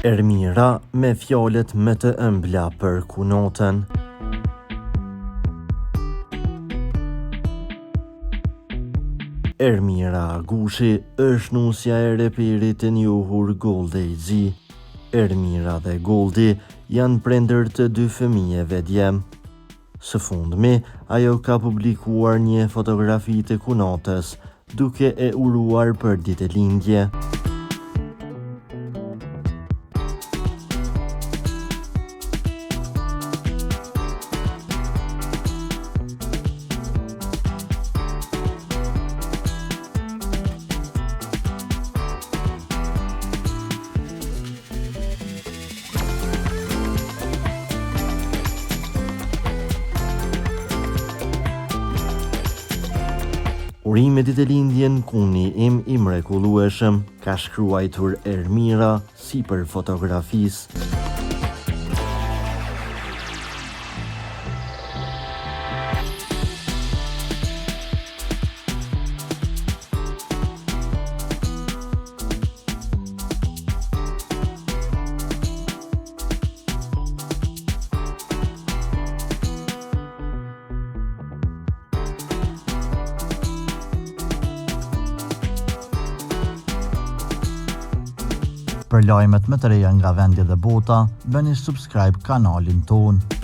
Ermira me fjalët më të ëmbla për kunotën. Ermira Agushi është nusja e reperit të njohur Goldi. Ermira dhe Goldi janë prindër të 2 fëmijëve djem. Së fundmi, ajo ka publikuar një fotografi të kunotës, duke e uruar për ditëlindje. Urime ditëlindjen kuni im I mrekullueshëm, ka shkruajtur Ermira sipër fotografisë. Për lajmet më të reja nga vendi dhe bota, bëni subscribe kanalin tonë.